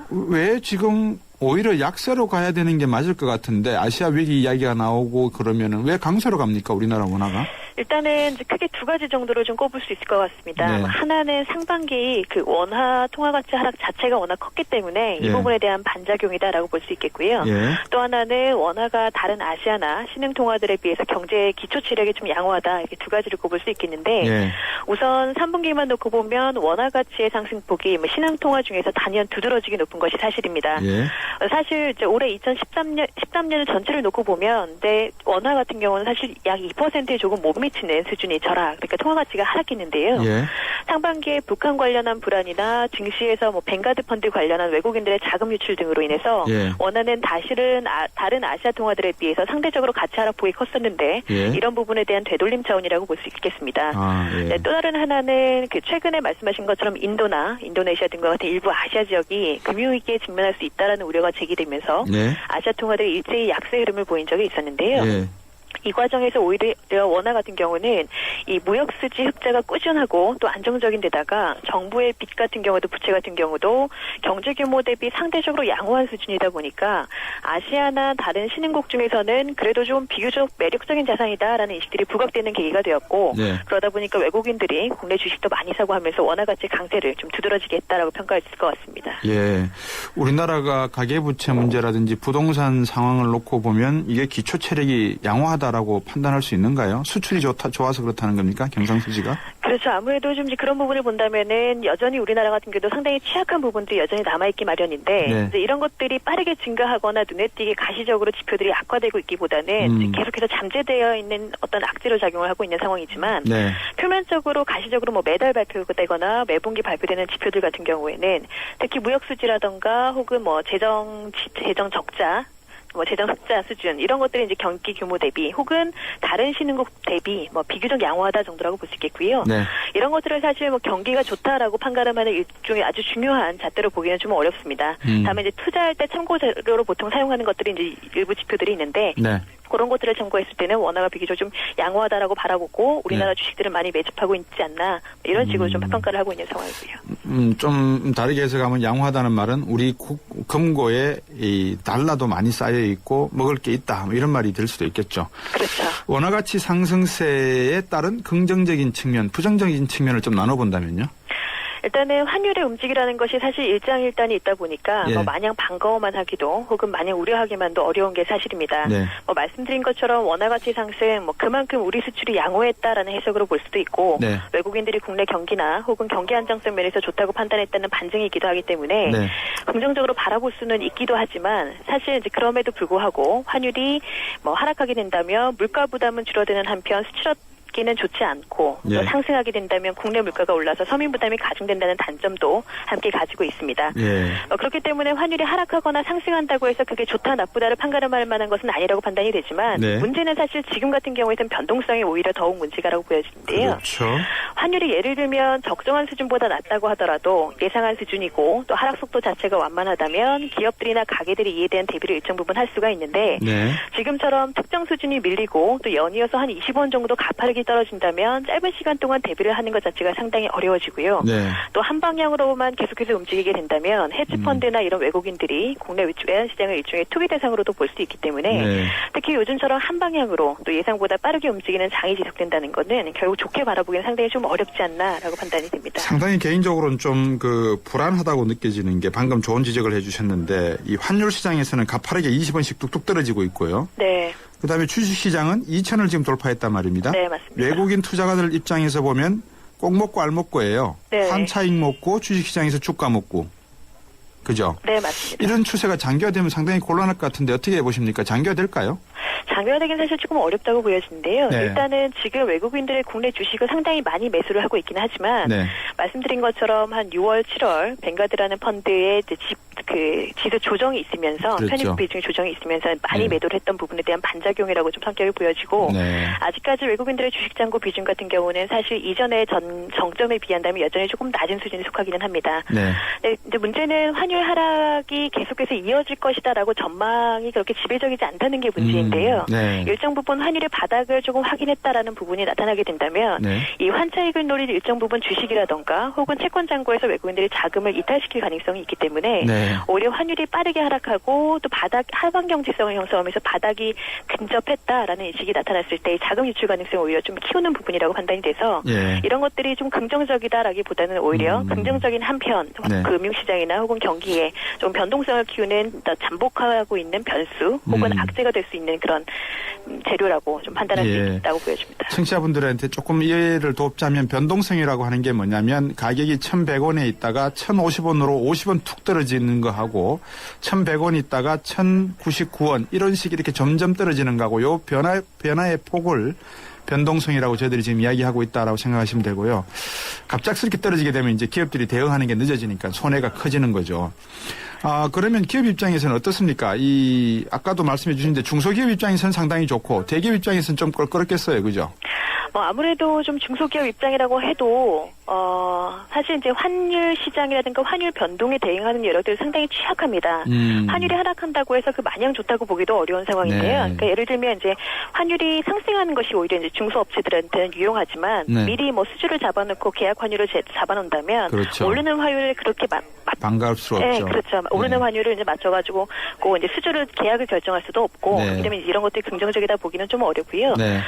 왜 지금 오히려 약세로 가야 되는 게 맞을 것 같은데 아시아 위기 이야기가 나오고 그러면은 왜 강세로 갑니까? 우리나라 원화가? 일단은 이제 크게 두 가지 정도로 좀 꼽을 수 있을 것 같습니다. 네. 하나는 상반기 그 원화 통화 가치 하락 자체가 워낙 컸기 때문에 이 예. 부분에 대한 반작용이다라고 볼 수 있겠고요. 예. 또 하나는 원화가 다른 아시아나 신흥 통화들에 비해서 경제의 기초 치력이 좀 양호하다. 이렇게 두 가지를 꼽을 수 있겠는데 예. 우선 3분기만 놓고 보면 원화 가치의 상승폭이 신흥 통화 중에서 단연 두드러지게 높은 것이 사실입니다. 예. 사실 이제 올해 2013년 전체를 놓고 보면 원화 같은 경우는 사실 약 2%에 조금 못 미치는 수준이 절하. 그러니까 통화 가치가 하락했는데요. 예. 상반기에 북한 관련한 불안이나 증시에서 뭐 뱅가드 펀드 관련한 외국인들의 자금 유출 등으로 인해서 예. 원화는 다른 아시아 통화들에 비해서 상대적으로 가치 하락폭이 컸었는데 예. 이런 부분에 대한 되돌림 차원이라고 볼 수 있겠습니다. 예. 네, 또 다른 하나는 그 최근에 말씀하신 것처럼 인도나 인도네시아 등과 같은 일부 아시아 지역이 금융위기에 직면할 수 있다라는 우려가 제기되면서 예. 아시아 통화들이 일제히 약세 흐름을 보인 적이 있었는데요. 예. 이 과정에서 오히려 원화 같은 경우는 이 무역 수지 흑자가 꾸준하고 또 안정적인 데다가 정부의 빚 같은 경우도 부채 같은 경우도 경제 규모 대비 상대적으로 양호한 수준이다 보니까 아시아나 다른 신흥국 중에서는 그래도 좀 비교적 매력적인 자산이다라는 인식들이 부각되는 계기가 되었고 네. 그러다 보니까 외국인들이 국내 주식도 많이 사고 하면서 원화 가치 강세를 좀 두드러지게 했다라고 평가할 수 있을 것 같습니다. 예. 우리나라가 가계부채 문제라든지 부동산 상황을 놓고 보면 이게 기초 체력이 양호하다라고 판단할 수 있는가요? 수출이 좋아서 그렇다는 겁니까? 경상수지가? 그렇죠. 아무래도 좀 그런 부분을 본다면은 여전히 우리나라 같은 경우도 상당히 취약한 부분들이 여전히 남아있기 마련인데 네. 이제 이런 것들이 빠르게 증가하거나 눈에 띄게 가시적으로 지표들이 악화되고 있기보다는 계속해서 잠재되어 있는 어떤 악재로 작용을 하고 있는 상황이지만 네. 표면적으로 가시적으로 뭐 매달 발표되거나 매분기 발표되는 지표들 같은 경우에는 특히 무역 수지라던가 혹은 뭐 재정 적자 뭐 재정 흑자 수준 이런 것들이 이제 경기 규모 대비 혹은 다른 신흥국 대비 뭐 비교적 양호하다 정도라고 볼 수 있겠고요. 네. 이런 것들을 사실 뭐 경기가 좋다라고 판가름하는 일종의 아주 중요한 잣대로 보기는 좀 어렵습니다. 다만 이제 투자할 때 참고 자료로 보통 사용하는 것들이 이제 일부 지표들이 있는데 네. 그런 것들을 참고했을 때는 원화가 비교적 좀 양호하다라고 바라보고 우리나라 주식들을 많이 매집하고 있지 않나 이런 식으로 좀 평가를 하고 있는 상황이고요. 좀 다르게 해석하면 양호하다는 말은 우리 금고에 이 달러도 많이 쌓여 있고 먹을 게 있다 뭐 이런 말이 될 수도 있겠죠. 그렇죠. 원화 가치 상승세에 따른 긍정적인 측면, 부정적인 측면을 좀 나눠본다면요. 일단은 환율의 움직이라는 것이 사실 일장일단이 있다 보니까 예. 뭐 마냥 반가워만 하기도 혹은 마냥 우려하기만도 어려운 게 사실입니다. 네. 뭐 말씀드린 것처럼 원화 가치 상승 뭐 그만큼 우리 수출이 양호했다라는 해석으로 볼 수도 있고 네. 외국인들이 국내 경기나 혹은 경기 안정성 면에서 좋다고 판단했다는 반증이기도 하기 때문에 네. 긍정적으로 바라볼 수는 있기도 하지만 사실 이제 그럼에도 불구하고 환율이 뭐 하락하게 된다면 물가 부담은 줄어드는 한편 수출업 기는 좋지 않고 또 예. 상승하게 된다면 국내 물가가 올라서 서민 부담이 가중된다는 단점도 함께 가지고 있습니다. 예. 그렇기 때문에 환율이 하락하거나 상승한다고 해서 그게 좋다 나쁘다를 판가름할 만한 것은 아니라고 판단이 되지만 네. 문제는 사실 지금 같은 경우에는 변동성이 오히려 더욱 문제가라고 보여지는데요. 그렇죠. 환율이 예를 들면 적정한 수준보다 낮다고 하더라도 예상한 수준이고 또 하락 속도 자체가 완만하다면 기업들이나 가게들이 이에 대한 대비를 일정 부분 할 수가 있는데 네. 지금처럼 특정 수준이 밀리고 또 연이어서 한 20원 정도 가파르게 떨어진다면 짧은 시간 동안 대비를 하는 것 자체가 상당히 어려워지고요. 네. 또 한 방향으로만 계속해서 움직이게 된다면 헤지펀드나 이런 외국인들이 국내 외환시장을 일종의 투기 대상으로도 볼 수 있기 때문에 네. 특히 요즘처럼 한 방향으로 또 예상보다 빠르게 움직이는 장이 지속된다는 것은 결국 좋게 바라보기는 상당히 좀 어렵지 않나라고 판단이 됩니다. 상당히 개인적으로는 좀 불안하다고 느껴지는 게 방금 좋은 지적을 해주셨는데 이 환율 시장에서는 가파르게 20원씩 뚝뚝 떨어지고 있고요. 네. 그다음에 주식시장은 2천을 지금 돌파했단 말입니다. 네, 맞습니다. 외국인 투자가들 입장에서 보면 꼭 먹고 알 먹고예요. 네. 환차익 먹고 주식시장에서 주가 먹고. 그죠? 네, 맞습니다. 이런 추세가 장기화되면 상당히 곤란할 것 같은데 어떻게 보십니까? 장기화될까요? 장기화되긴 사실 조금 어렵다고 보여지는데요. 네. 일단은 지금 외국인들의 국내 주식을 상당히 많이 매수를 하고 있긴 하지만 네. 말씀드린 것처럼 한 6월, 7월 뱅가드라는 펀드의 지수 조정이 있으면서 그렇죠. 편입 비중 조정이 있으면서 많이 네. 매도를 했던 부분에 대한 반작용이라고 좀 성격이 보여지고 네. 아직까지 외국인들의 주식 잔고 비중 같은 경우는 사실 이전의 정점에 비한다면 여전히 조금 낮은 수준에 속하기는 합니다. 네. 네, 근데 문제는 환율 하락이 계속해서 이어질 것이다라고 전망이 그렇게 지배적이지 않다는 게 문제인데요. 네. 일정 부분 환율의 바닥을 조금 확인했다라는 부분이 나타나게 된다면 네. 이 환차익을 노릴 일정 부분 주식이라던가 혹은 채권 잔고에서 외국인들이 자금을 이탈시킬 가능성이 있기 때문에 네. 오히려 환율이 빠르게 하락하고 또 바닥 하방 경직성을 형성하면서 바닥이 근접했다라는 인식이 나타났을 때 자금 유출 가능성을 오히려 좀 키우는 부분이라고 판단이 돼서 예. 이런 것들이 좀 긍정적이다라기보다는 오히려 긍정적인 한편 네. 금융시장이나 혹은 경기에 좀 변동성을 키우는 잠복하고 있는 변수 혹은 악재가 될 수 있는 그런 재료라고 좀 판단할 수 예. 있다고 보여집니다. 청취자분들한테 조금 이해를 돕자면 변동성이라고 하는 게 뭐냐면 가격이 1,100원에 있다가 1,050원으로 50원 툭 떨어지는 거하고 1,100원 있다가 1,099원 이런 식이 이렇게 점점 떨어지는 거하고 요 변화의 폭을 변동성이라고 저희들이 지금 이야기하고 있다라고 생각하시면 되고요. 갑작스럽게 떨어지게 되면 이제 기업들이 대응하는 게 늦어지니까 손해가 커지는 거죠. 그러면 기업 입장에서는 어떻습니까? 아까도 말씀해 주신데 중소기업 입장에서는 상당히 좋고 대기업 입장에서는 좀 껄끄럽겠어요. 그죠? 아무래도 좀 중소기업 입장이라고 해도 사실 이제 환율 시장이라든가 환율 변동에 대응하는 여력들이 상당히 취약합니다. 환율이 하락한다고 해서 그 마냥 좋다고 보기도 어려운 상황인데요. 네. 그러니까 예를 들면 이제 환율이 상승하는 것이 오히려 이제 중소업체들한테는 유용하지만 네. 미리 수주를 잡아놓고 계약 환율을 잡아놓는다면 그렇죠. 오르는 환율을 그렇게 반갑스럽죠. 네, 그렇죠. 오르는 환율을 이제 맞춰가지고 이제 수주를 계약을 결정할 수도 없고 네. 그다음에 이런 것들이 긍정적이다 보기는 좀 어렵고요. 네.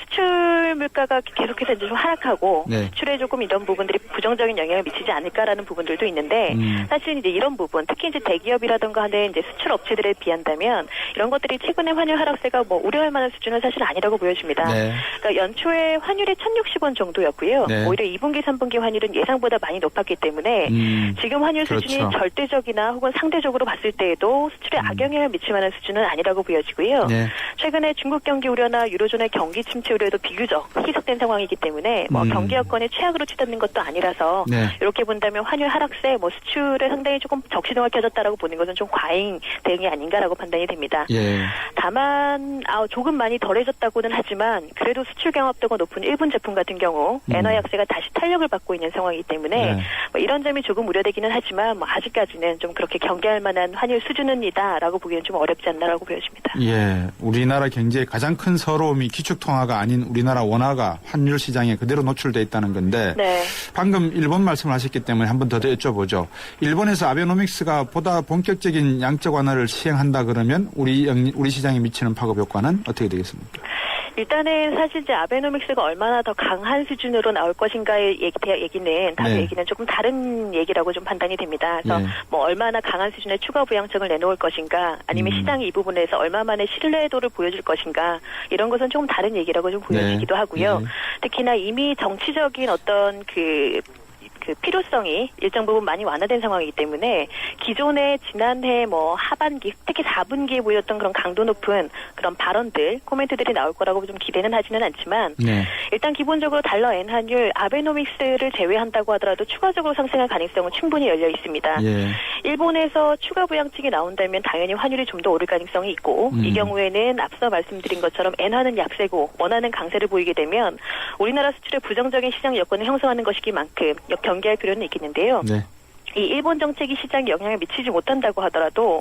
수출 물가가 계속해서 이제 좀 하락하고 네. 수출에 조금 이런 부분들이 부정적인 영향을 미치지 않을까라는 부분들도 있는데 사실 이제 이런 부분 특히 이제 대기업이라든가 하는 이제 수출 업체들에 비한다면 이런 것들이 최근의 환율 하락세가 우려할 만한 수준은 사실 아니라고 보여집니다. 네. 그러니까 연초에 환율이 1,060원 정도였고요. 네. 오히려 2분기, 3분기 환율은 예상보다 많이 높았기 때문에 지금 환율 수준이 그렇죠. 절대적이나 혹은 상대적으로 봤을 때에도 수출에 악영향을 미칠 만한 수준은 아니라고 보여지고요. 네. 최근에 중국 경기 우려나 유로존의 경기 침체 우려도 비교적 희석된 상황이기 때문에 경기 여건이 최악으로 치닫는 것도 아니라서 네. 이렇게 본다면 환율 하락세 수출에 상당히 조금 적시동을 켜졌다라고 보는 것은 좀 과잉 대응이 아닌가라고 판단이 됩니다. 예. 다만 조금 많이 덜해졌다고는 하지만 그래도 수출 경합도가 높은 일본 제품 같은 경우 엔화 약세가 다시 탄력을 받고 있는 상황이기 때문에 네. 이런 점이 조금 우려되기는 하지만 아직까지는 좀 그렇게 경계할 만한 환율 수준이다라고 보기에는 좀 어렵지 않나라고 보여집니다. 예, 우리나라 경제의 가장 큰 서러움이 기축통화가 아닌 우리나라 원화가 환율 시장에 그대로 노출돼 있다는 건데 네. 방금 일본 말씀을 하셨기 때문에 한 번 더 여쭤보죠. 일본에서 아베노믹스가 보다 본격적인 양적 완화를 시행한다 그러면 우리 시장에 미치는 파급 효과는 어떻게 되겠습니까? 일단은 사실 이제 아베노믹스가 얼마나 더 강한 수준으로 나올 것인가의 얘기는 다른 네. 얘기는 조금 다른 얘기라고 좀 판단이 됩니다. 그래서 네. 얼마나 강한 수준의 추가 부양책을 내놓을 것인가, 아니면 시장이 이 부분에서 얼마만의 신뢰도를 보여줄 것인가, 이런 것은 조금 다른 얘기라고 좀 보여지기도 하고요. 네. 특히나 이미 정치적인 어떤 그 필요성이 일정 부분 많이 완화된 상황이기 때문에 기존에 지난해 하반기 특히 4분기에 보였던 그런 강도 높은 그런 발언들 코멘트들이 나올 거라고 좀 기대는 하지는 않지만 네. 일단 기본적으로 달러 엔 환율 아베노믹스를 제외한다고 하더라도 추가적으로 상승할 가능성은 충분히 열려 있습니다. 예. 일본에서 추가 부양책이 나온다면 당연히 환율이 좀 더 오를 가능성이 있고 이 경우에는 앞서 말씀드린 것처럼 엔화는 약세고 원화는 강세를 보이게 되면 우리나라 수출의 부정적인 시장 여건을 형성하는 것이기 만큼 경계할 필요는 있겠는데요. 네. 이 일본 정책이 시장에 영향을 미치지 못한다고 하더라도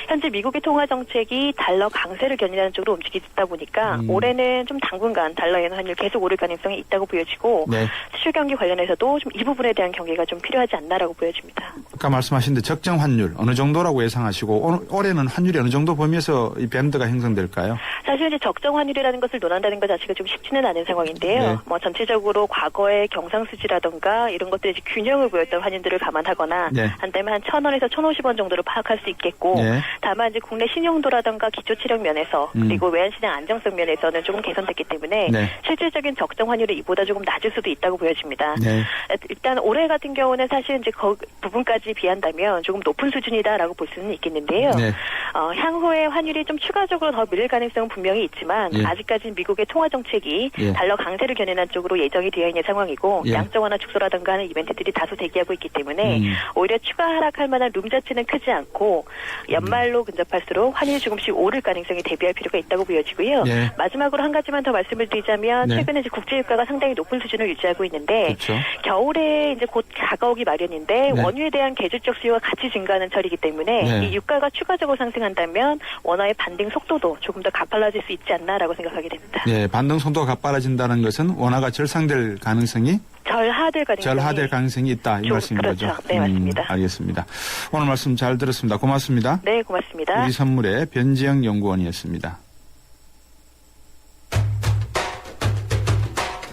현재 미국의 통화 정책이 달러 강세를 견인하는 쪽으로 움직이다 보니까 올해는 좀 당분간 달러 엔 환율 계속 오를 가능성이 있다고 보여지고 네. 수출 경기 관련해서도 좀 이 부분에 대한 경계가 좀 필요하지 않나라고 보여집니다. 아까 말씀하신 데 적정 환율 어느 정도라고 예상하시고 올해는 환율이 어느 정도 범위에서 이 밴드가 형성될까요? 사실 이제 적정 환율이라는 것을 논한다는 것 자체가 좀 쉽지는 않은 상황인데요. 네. 전체적으로 과거의 경상수지라든가 이런 것들이 이제 균형을 보였던 환율들을 감안하거나 네. 한다면 한 1,000원에서 1,050원 정도로 파악할 수 있겠고 네. 다만 이제 국내 신용도라든가 기초체력 면에서 그리고 외환시장 안정성 면에서는 조금 개선됐기 때문에 네. 실질적인 적정 환율이 이보다 조금 낮을 수도 있다고 보여집니다. 네. 일단 올해 같은 경우는 사실 이제 그 부분까지 비한다면 조금 높은 수준이다라고 볼 수는 있겠는데요. 네. 향후에 환율이 좀 추가적으로 더 밀릴 가능성은 분명히 있지만 예. 아직까지는 미국의 통화 정책이 예. 달러 강세를 견인한 쪽으로 예정이 되어 있는 상황이고 예. 양적 완화 축소라든가 하는 이벤트들이 다소 대기하고 있기 때문에 오히려 추가 하락할 만한 룸 자체는 크지 않고 연말로 근접할수록 환율이 조금씩 오를 가능성이 대비할 필요가 있다고 보여지고요. 예. 마지막으로 한 가지만 더 말씀을 드리자면 네. 최근에 이제 국제유가가 상당히 높은 수준을 유지하고 있는데 그렇죠. 겨울에 이제 곧 다가오기 마련인데 네. 원유에 대한 계절적 수요가 같이 증가하는 철이기 때문에 네. 이 유가가 추가적으로 상승한다면 원화의 반등 속도도 조금 더 가팔라질 수 있지 않나라고 생각하게 됩니다. 네, 반등 속도가 가빠라진다는 것은 원화가 절상될 가능성이 절하될 가능성이 있다 이 말씀인 그렇죠. 거죠. 네, 맞습니다. 알겠습니다. 오늘 말씀 잘 들었습니다. 고맙습니다. 네, 고맙습니다. 우리 선물의 변지영 연구원이었습니다.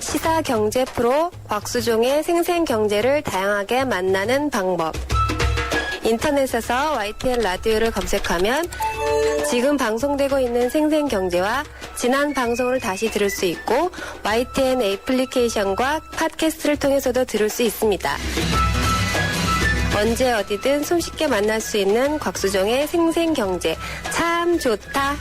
시사 경제 프로 곽수종의 생생경제를 다양하게 만나는 방법. 인터넷에서 YTN 라디오를 검색하면 지금 방송되고 있는 생생경제와 지난 방송을 다시 들을 수 있고 YTN 애플리케이션과 팟캐스트를 통해서도 들을 수 있습니다. 언제 어디든 손쉽게 만날 수 있는 곽수종의 생생경제 참 좋다.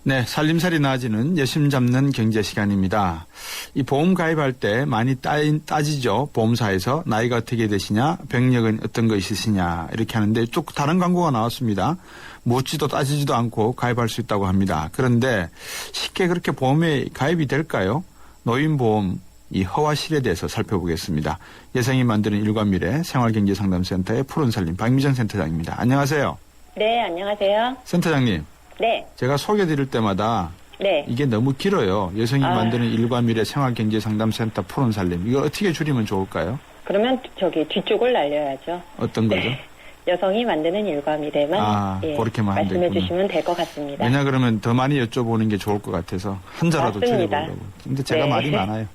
네, 살림살이 나아지는 여심 잡는 경제 시간입니다. 이 보험 가입할 때 많이 따지죠. 보험사에서 나이가 어떻게 되시냐, 병력은 어떤 거 있으시냐 이렇게 하는데 또 다른 광고가 나왔습니다. 묻지도 따지지도 않고 가입할 수 있다고 합니다. 그런데 쉽게 그렇게 보험에 가입이 될까요? 노인보험 이 허와실에 대해서 살펴보겠습니다. 여성이 만드는 일과미래 생활경제상담센터의 푸른살림 박미정 센터장입니다. 안녕하세요. 네, 안녕하세요. 센터장님. 네. 제가 소개드릴 때마다 네. 이게 너무 길어요. 여성이 만드는 일과미래 생활경제상담센터 푸른살림. 이거 어떻게 줄이면 좋을까요? 그러면 저기 뒤쪽을 날려야죠. 어떤 거죠? 네. 여성이 만드는 일과 미래만 그렇게만 하면 말씀해 주시면 될 것 같습니다. 왜냐 그러면 더 많이 여쭤보는 게 좋을 것 같아서 한자라도 줄여보려고. 근데 제가 네. 말이 많아요.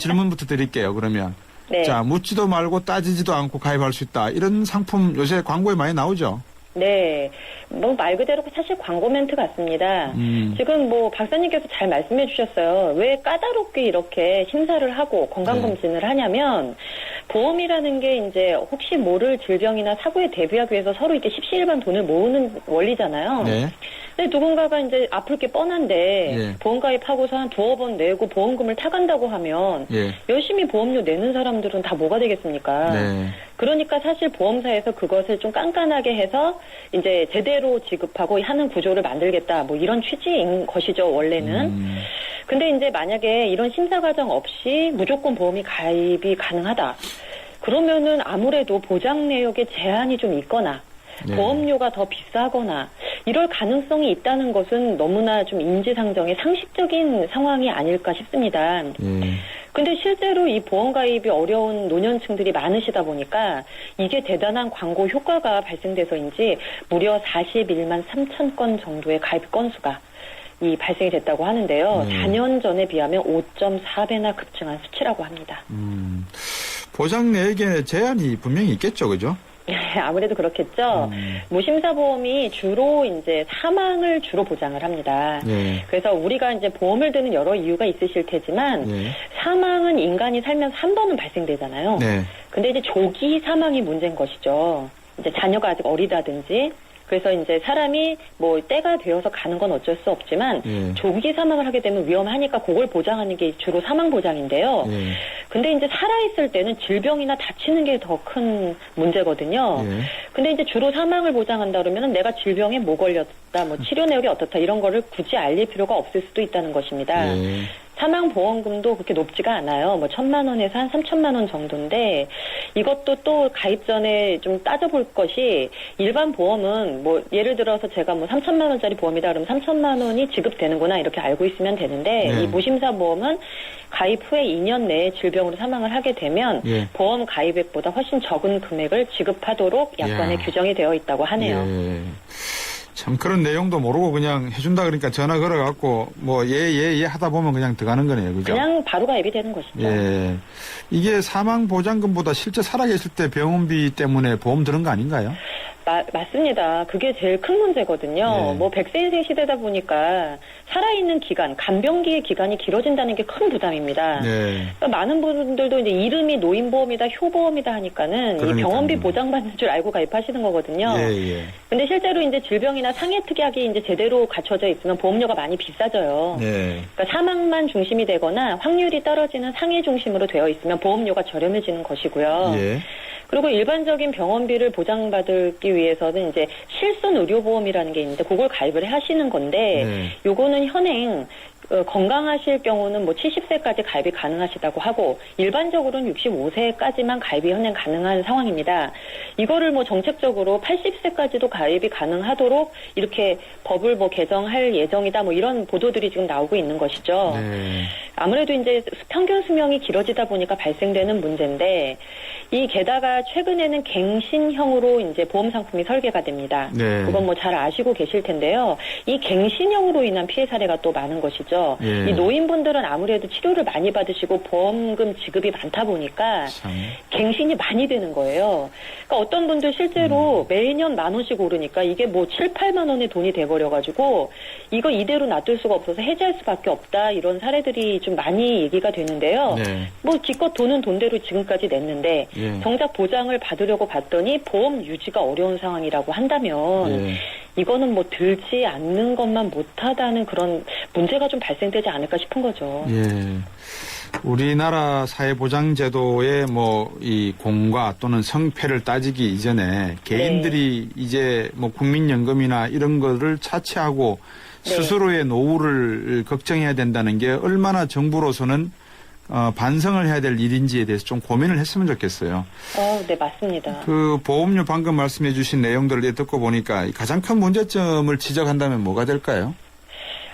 질문부터 드릴게요. 그러면 네. 자 묻지도 말고 따지지도 않고 가입할 수 있다. 이런 상품 요새 광고에 많이 나오죠? 네. 뭐 말 그대로 사실 광고 멘트 같습니다. 지금 뭐 박사님께서 잘 말씀해 주셨어요. 왜 까다롭게 이렇게 심사를 하고 건강검진을 하냐면 보험이라는 게 이제 혹시 모를 질병이나 사고에 대비하기 위해서 서로 이렇게 십시일반 돈을 모으는 원리잖아요. 네. 근데 누군가가 이제 아플 게 뻔한데 보험 가입하고서 한 두어 번 내고 보험금을 타간다고 하면 열심히 보험료 내는 사람들은 다 뭐가 되겠습니까? 네. 그러니까 사실 보험사에서 그것을 좀 깐깐하게 해서 이제 제대로 지급하고 하는 구조를 만들겠다. 뭐 이런 취지인 것이죠, 원래는. 근데 이제 만약에 이런 심사 과정 없이 무조건 보험이 가입이 가능하다. 그러면은 아무래도 보장 내역에 제한이 좀 있거나 보험료가 더 비싸거나 이럴 가능성이 있다는 것은 너무나 좀 인지상정의 상식적인 상황이 아닐까 싶습니다. 근데 실제로 이 보험 가입이 어려운 노년층들이 많으시다 보니까 이게 대단한 광고 효과가 발생돼서인지 무려 41만 3천 건 정도의 가입 건수가 발생이 됐다고 하는데요. 4년 전에 비하면 5.4배나 급증한 수치라고 합니다. 보장 내역에 제한이 분명히 있겠죠, 그죠? 아무래도 그렇겠죠. 무심사보험이 주로 이제 사망을 주로 보장을 합니다. 그래서 우리가 이제 보험을 드는 여러 이유가 있으실 테지만 사망은 인간이 살면서 한 번은 발생되잖아요. 근데 이제 조기 사망이 문제인 것이죠. 이제 자녀가 아직 어리다든지 그래서 이제 사람이 뭐 때가 되어서 가는 건 어쩔 수 없지만 조기 사망을 하게 되면 위험하니까 그걸 보장하는 게 주로 사망 보장인데요. 근데 이제 살아있을 때는 질병이나 다치는 게 더 큰 문제거든요. 근데 이제 주로 사망을 보장한다 그러면 내가 질병에 뭐 걸렸다, 뭐 치료 내역이 어떻다 이런 거를 굳이 알릴 필요가 없을 수도 있다는 것입니다. 사망보험금도 그렇게 높지가 않아요. 뭐 1,000만 원에서 한 3,000만 원 정도인데 이것도 또 가입 전에 좀 따져볼 것이 일반 보험은 뭐 예를 들어서 제가 뭐 3,000만 원짜리 보험이다 그러면 3,000만 원이 지급되는구나 이렇게 알고 있으면 되는데 이 무심사보험은 가입 후에 2년 내에 질병으로 사망을 하게 되면 보험 가입액보다 훨씬 적은 금액을 지급하도록 약관에 규정이 되어 있다고 하네요. 참 그런 내용도 모르고 그냥 해준다 그러니까 전화 걸어갖고 뭐 예 하다 보면 그냥 들어가는 거네요, 그죠? 그냥 바로 가입이 되는 것이죠. 이게 사망 보장금보다 실제 살아계실 때 병원비 때문에 보험 드는 거 아닌가요? 맞습니다. 그게 제일 큰 문제거든요. 뭐 100세 인생 시대다 보니까 살아있는 기간, 간병기의 기간이 길어진다는 게 큰 부담입니다. 그러니까 많은 분들도 이제 이름이 노인보험이다, 효보험이다 하니까는 이 병원비 보장받는 줄 알고 가입하시는 거거든요. 근데 실제로 이제 질병이나 상해특약이 이제 제대로 갖춰져 있으면 보험료가 많이 비싸져요. 그러니까 사망만 중심이 되거나 확률이 떨어지는 상해 중심으로 되어 있으면 보험료가 저렴해지는 것이고요. 그리고 일반적인 병원비를 보장받기 위해서는 이제 실손 의료보험이라는 게 있는데 그걸 가입을 하시는 건데 요거는 현행 건강하실 경우는 뭐 70세까지 가입이 가능하시다고 하고 일반적으로는 65세까지만 가입이 현행 가능한 상황입니다. 이거를 뭐 정책적으로 80세까지도 가입이 가능하도록 이렇게 법을 뭐 개정할 예정이다 뭐 이런 보도들이 지금 나오고 있는 것이죠. 아무래도 이제 평균 수명이 길어지다 보니까 발생되는 문제인데 이 게다가 최근에는 갱신형으로 이제 보험 상품이 설계가 됩니다. 그건 뭐 잘 아시고 계실 텐데요. 이 갱신형으로 인한 피해 사례가 또 많은 것이죠. 이 노인분들은 아무래도 치료를 많이 받으시고 보험금 지급이 많다 보니까 갱신이 많이 되는 거예요. 그러니까 어떤 분들 실제로 매년 10,000원씩 오르니까 이게 뭐 7, 8만 원의 돈이 돼버려가지고 이거 이대로 놔둘 수가 없어서 해지할 수밖에 없다 이런 사례들이 좀 많이 얘기가 되는데요. 뭐 기껏 돈은 돈대로 지금까지 냈는데 정작 보장을 받으려고 봤더니 보험 유지가 어려운 상황이라고 한다면 이거는 뭐 들지 않는 것만 못하다는 그런 문제가 좀 발생되지 않을까 싶은 거죠. 예. 우리나라 사회보장제도의 뭐 이 공과 또는 성패를 따지기 이전에 개인들이 이제 뭐 국민연금이나 이런 거를 차치하고 스스로의 노후를 걱정해야 된다는 게 얼마나 정부로서는 반성을 해야 될 일인지에 대해서 좀 고민을 했으면 좋겠어요. 네, 맞습니다. 그 보험료 방금 말씀해 주신 내용들을 듣고 보니까 가장 큰 문제점을 지적한다면 뭐가 될까요?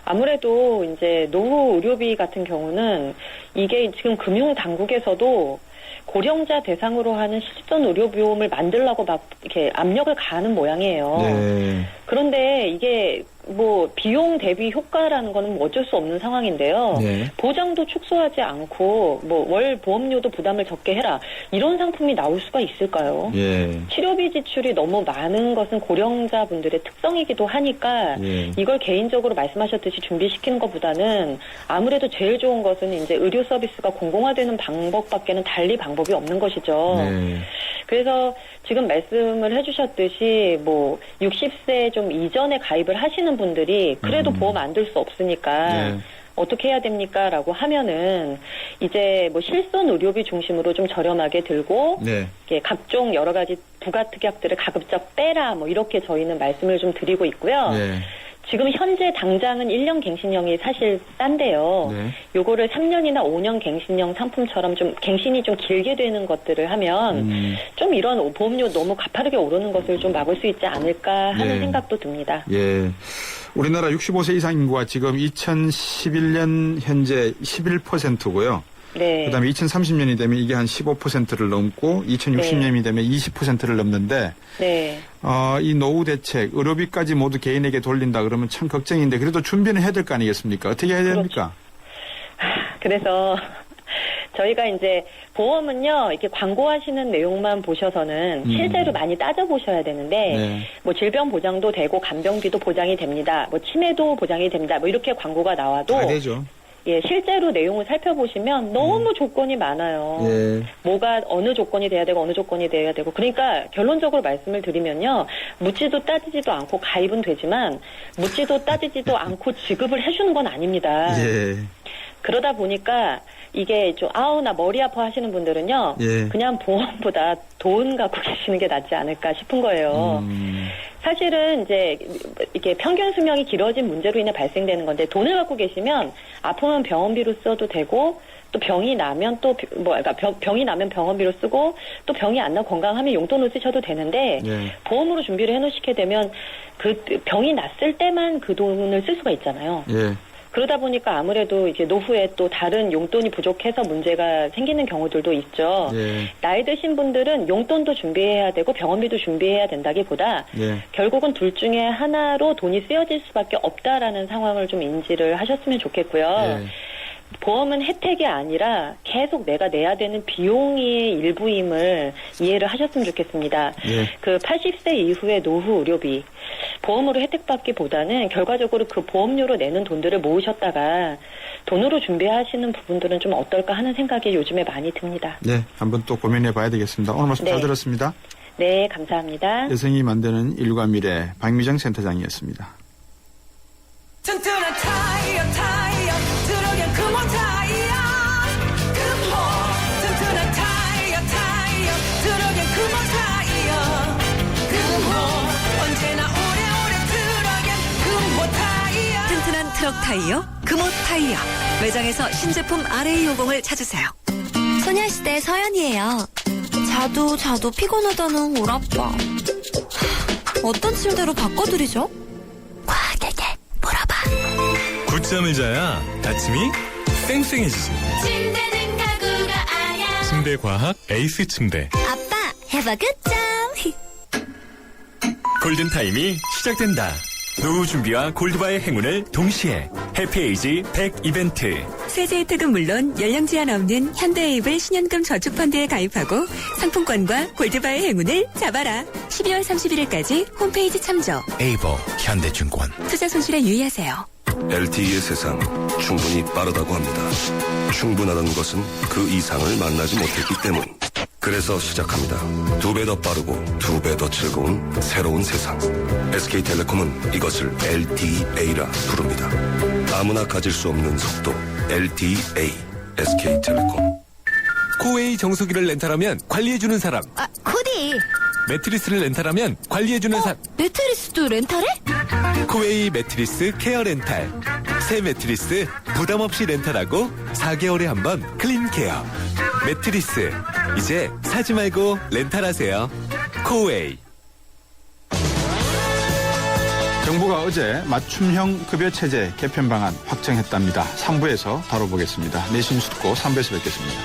아무래도 이제 노후 의료비 같은 경우는 이게 지금 금융당국에서도 고령자 대상으로 하는 실손 의료보험을 만들라고 막 이렇게 압력을 가하는 모양이에요. 네. 그런데 이게 뭐 비용 대비 효과라는 거는 뭐 어쩔 수 없는 상황인데요. 네. 보장도 축소하지 않고 뭐 월 보험료도 부담을 적게 해라. 이런 상품이 나올 수가 있을까요? 예. 치료비 지출이 너무 많은 것은 고령자분들의 특성이기도 하니까 이걸 개인적으로 말씀하셨듯이 준비시키는 것보다는 아무래도 제일 좋은 것은 이제 의료 서비스가 공공화되는 방법밖에는 달리 방법이 없는 것이죠. 그래서 지금 말씀을 해주셨듯이 뭐 60세 좀 이전에 가입을 하시는 분들이 그래도 보험 안 들 수 없으니까 어떻게 해야 됩니까? 라고 하면은 이제 뭐 실손 의료비 중심으로 좀 저렴하게 들고 이렇게 각종 여러 가지 부가특약들을 가급적 빼라 뭐 이렇게 저희는 말씀을 좀 드리고 있고요. 지금 현재 당장은 1년 갱신형이 사실 싼데요. 요거를 3년이나 5년 갱신형 상품처럼 좀 갱신이 좀 길게 되는 것들을 하면 좀 이런 보험료 너무 가파르게 오르는 것을 좀 막을 수 있지 않을까 하는 생각도 듭니다. 예. 우리나라 65세 이상 인구가 지금 2011년 현재 11%고요. 네. 그다음에 2030년이 되면 이게 한 15%를 넘고 2060년이 되면 20%를 넘는데 이 노후 대책, 의료비까지 모두 개인에게 돌린다 그러면 참 걱정인데 그래도 준비는 해야 될 거 아니겠습니까? 어떻게 해야 됩니까? 그래서 저희가 이제 보험은요, 이렇게 광고하시는 내용만 보셔서는 실제로 많이 따져보셔야 되는데, 뭐 질병 보장도 되고 간병비도 보장이 됩니다. 뭐 치매도 보장이 됩니다. 뭐 이렇게 광고가 나와도. 다 되죠. 예, 실제로 내용을 살펴보시면 너무 조건이 많아요. 뭐가 어느 조건이 돼야 되고 어느 조건이 돼야 되고. 그러니까 결론적으로 말씀을 드리면요. 묻지도 따지지도 않고 가입은 되지만 묻지도 따지지도 않고 지급을 해주는 건 아닙니다. 그러다 보니까 이게 좀 나 머리 아파 하시는 분들은요. 그냥 보험보다 돈 갖고 계시는 게 낫지 않을까 싶은 거예요. 사실은 이제 이게 평균 수명이 길어진 문제로 인해 발생되는 건데 돈을 갖고 계시면 아프면 병원비로 써도 되고 또 병이 나면 또 그러니까 병이 나면 병원비로 쓰고 또 병이 안 나고 건강하면 용돈을 쓰셔도 되는데 보험으로 준비를 해놓으시게 되면 그 병이 났을 때만 그 돈을 쓸 수가 있잖아요. 그러다 보니까 아무래도 이제 노후에 또 다른 용돈이 부족해서 문제가 생기는 경우들도 있죠. 나이 드신 분들은 용돈도 준비해야 되고 병원비도 준비해야 된다기보다 결국은 둘 중에 하나로 돈이 쓰여질 수밖에 없다라는 상황을 좀 인지를 하셨으면 좋겠고요. 보험은 혜택이 아니라 계속 내가 내야 되는 비용의 일부임을 이해를 하셨으면 좋겠습니다. 그 80세 이후의 노후 의료비 보험으로 혜택받기보다는 결과적으로 그 보험료로 내는 돈들을 모으셨다가 돈으로 준비하시는 부분들은 좀 어떨까 하는 생각이 요즘에 많이 듭니다. 네, 한번 또 고민해 봐야 되겠습니다. 오늘 말씀 잘 들었습니다. 네, 감사합니다. 여성이 만드는 일과 미래 박미정 센터장이었습니다. 튼튼한 타이어 들어간 금호 타이어 금호 튼튼한 타이어 들어간 금호 타이어 금호 언제나 오래오래 들어간 금호 타이어 튼튼한 트럭 타이어 금호 타이어 매장에서 신제품 RA50을 찾으세요. 소녀시대 서연이에요. 자도 피곤하다는 오라빠. 어떤 침대로 바꿔드리죠? 과하게 물어봐. 굿잠을 자야 아침이 쌩쌩해지지. 침대는 가구가 아냐. 침대 과학 에이스 침대. 아빠 해봐 굿잠. 골든타임이 시작된다. 노후 준비와 골드바의 행운을 동시에 해피에이지 100 이벤트. 세제 혜택은 물론 연령 제한 없는 현대에이블 신연금 저축펀드에 가입하고 상품권과 골드바의 행운을 잡아라. 12월 31일까지 홈페이지 참조. 에이버 현대증권. 투자 손실에 유의하세요. LTE의 세상 충분히 빠르다고 합니다. 충분하다는 것은 그 이상을 만나지 못했기 때문. 그래서 시작합니다. 2배 더 빠르고 2배 더 즐거운 새로운 세상. SK텔레콤은 이것을 LTA라 부릅니다. 아무나 가질 수 없는 속도. LTA. SK텔레콤. 코웨이 정수기를 렌탈하면 관리해주는 사람. 아, 코디. 매트리스를 렌탈하면 관리해주는 사람. 매트리스도 렌탈해? 코웨이 매트리스 케어 렌탈. 새 매트리스 부담 없이 렌탈하고 4개월에 한 번 클린 케어. 매트리스 이제 사지 말고 렌탈하세요. 코웨이. 정부가 어제 맞춤형 급여체제 개편 방안 확정했답니다. 3부에서 다뤄보겠습니다. 내신 듣고 3부에서 뵙겠습니다.